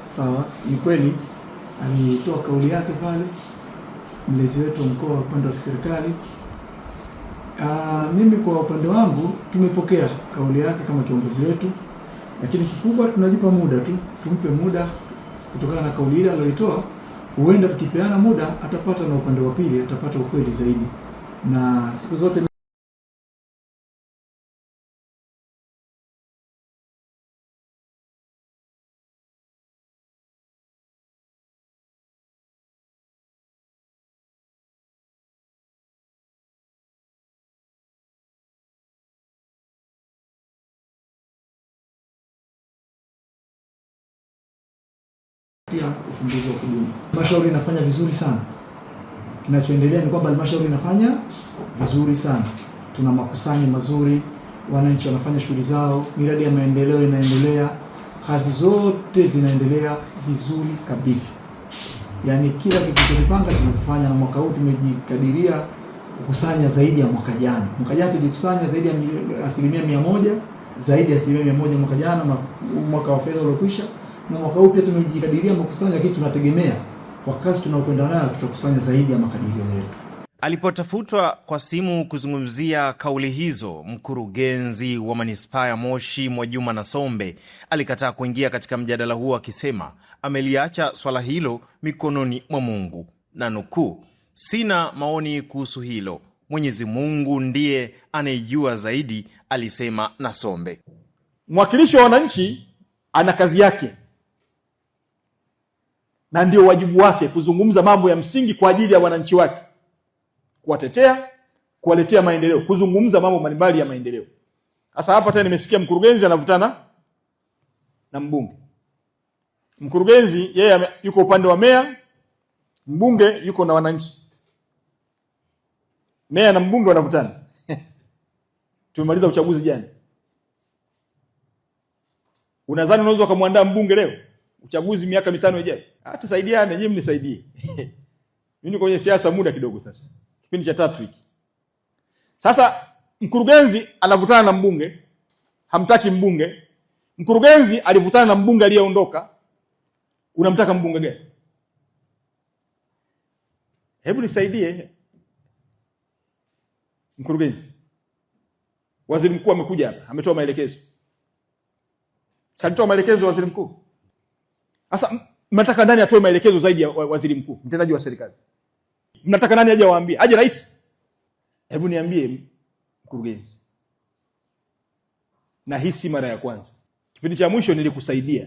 Sawa, ni kweli alitoa kauli yake pale mlezi wetu wa mkoa wa upande wa kiserikali. Mimi kwa upande wangu tumepokea kauli yake kama kiongozi wetu, lakini kikubwa tunajipa muda tu, tumpe muda kutokana na kauli ile aliyoitoa. Huenda tukipeana muda atapata na upande wa pili atapata ukweli zaidi, na siku zote pia ufumbuzi wa kudumu. Halmashauri inafanya vizuri sana. Kinachoendelea ni kwamba halmashauri inafanya vizuri sana. Tuna makusanyo mazuri, wananchi wanafanya shughuli zao, miradi ya maendeleo inaendelea, kazi zote zinaendelea vizuri kabisa. Yaani kila kitu tulipanga tunakifanya, na mwaka huu tumejikadiria kukusanya zaidi ya mwaka jana. Mwaka jana tulikusanya zaidi ya 100%, zaidi ya 100% mwaka jana, mwaka wa fedha uliokwisha. Na mwaka huu pia tumejikadiria makusanyo, lakini tunategemea kwa kasi tunaokwenda nayo tutakusanya zaidi ya makadirio yetu. Alipotafutwa kwa simu kuzungumzia kauli hizo, mkurugenzi wa manispaa ya Moshi Mwajuma Nasombe alikataa kuingia katika mjadala huo, akisema ameliacha swala hilo mikononi mwa Mungu, na nukuu, "Sina maoni kuhusu hilo, Mwenyezi Mungu ndiye anayejua zaidi," alisema Nasombe. Mwakilishi wa wananchi ana kazi yake, na ndio wajibu wake kuzungumza mambo ya msingi kwa ajili ya wananchi wake, kuwatetea, kuwaletea maendeleo, kuzungumza mambo mbalimbali ya maendeleo. Sasa hapa tena nimesikia mkurugenzi anavutana na mbunge. Mkurugenzi yeye yuko upande wa meya, mbunge yuko na wananchi. Meya na mbunge wanavutana. Tumemaliza uchaguzi jana. Unadhani unaweza kumwandaa mbunge leo uchaguzi miaka 5 ijayo? Tusaidiane, nyinyi mnisaidie. Mimi niko kwenye siasa muda kidogo sasa. Kipindi cha 3 hiki. Sasa mkurugenzi anavutana na mbunge, hamtaki mbunge. Mkurugenzi alivutana na mbunge aliyeondoka. Unamtaka mbunge gani? Hebu nisaidie. Mkurugenzi. Waziri mkuu amekuja hapa, ametoa maelekezo. Salitoa maelekezo waziri mkuu. Sasa mnataka nani atoe maelekezo zaidi ya waziri mkuu, mtendaji wa serikali? Mnataka nani aje waambie? Aje rais? Hebu niambie mkurugenzi. Na hii si mara ya kwanza. Kipindi cha mwisho nilikusaidia.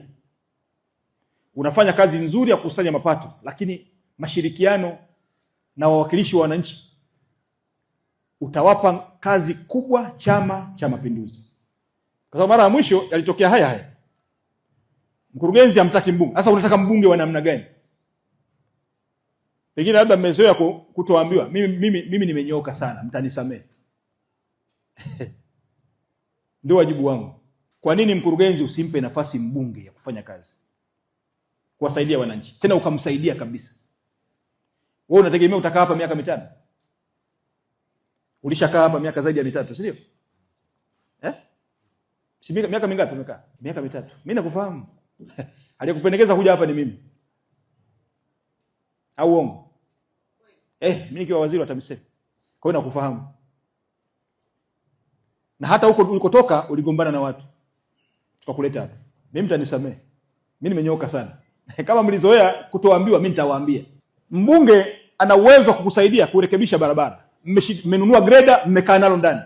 Unafanya kazi nzuri ya kukusanya mapato, lakini mashirikiano na wawakilishi wa wananchi utawapa kazi kubwa Chama cha Mapinduzi. Kwa sababu mara ya mwisho yalitokea haya. Mkurugenzi hamtaki mbunge. Sasa unataka mbunge wa namna gani? Pengine labda mmezoea kutoambiwa. Mimi nimenyooka sana, mtanisamee. Ndio wajibu wangu. Kwa nini mkurugenzi usimpe nafasi mbunge ya kufanya kazi, kuwasaidia wananchi, tena ukamsaidia kabisa? Wewe unategemea utakaa hapa miaka 5? Ulishakaa hapa miaka zaidi ya 3, si ndio? Si miaka mingapi umekaa? Miaka 3. Mimi nakufahamu. Aliyekupendekeza kuja hapa ni mimi. Au uongo? Mimi nikiwa waziri wa TAMISEMI. Kwa hiyo nakufahamu. Na hata huko ulikotoka uligombana na watu, tukakuleta hapa. Mimi mtanisamee. Mimi nimenyooka sana. Kama mlizoea kutoambiwa, mimi nitawaambia. Mbunge ana uwezo wa kukusaidia kurekebisha barabara. Mmenunua greda, mmekaa nalo ndani.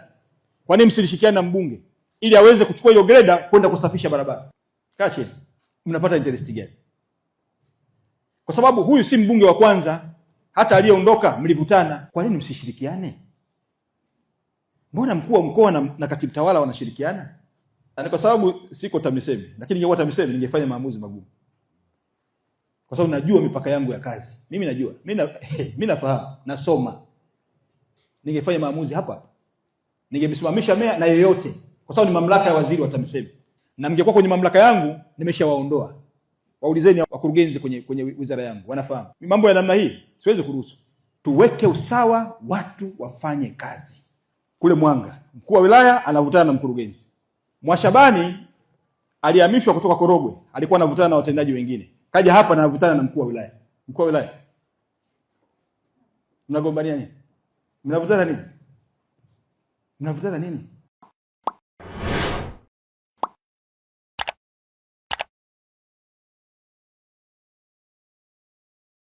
Kwa nini msishirikiane na mbunge ili aweze kuchukua hiyo greda kwenda kusafisha barabara? Kaa chini. Mnapata interest gani? Kwa sababu huyu si mbunge wa kwanza, hata aliyeondoka mlivutana. Kwa nini msishirikiane? Mbona mkuu wa mkoa na katibu tawala wanashirikiana? Ni kwa sababu siko TAMISEMI, lakini ningekuwa TAMISEMI ningefanya maamuzi magumu. Kwa sababu najua mipaka yangu ya kazi. Mimi najua. Mimi nafahamu, nasoma. Ningefanya maamuzi hapa. Ningemsimamisha meya na yeyote, kwa sababu ni mamlaka ya waziri wa TAMISEMI. Na mngekuwa kwenye mamlaka yangu nimeshawaondoa. Waulizeni wakurugenzi kwenye wizara yangu, wanafahamu. Mambo ya namna hii siwezi kuruhusu. Tuweke usawa, watu wafanye kazi. Kule Mwanga, mkuu wa wilaya anavutana na mkurugenzi. Mwashabani alihamishwa kutoka Korogwe, alikuwa anavutana na watendaji wengine. kaja hapa na anavutana na mkuu wa wilaya. Mkuu wa wilaya, mnagombania nini? Mnavutana nini?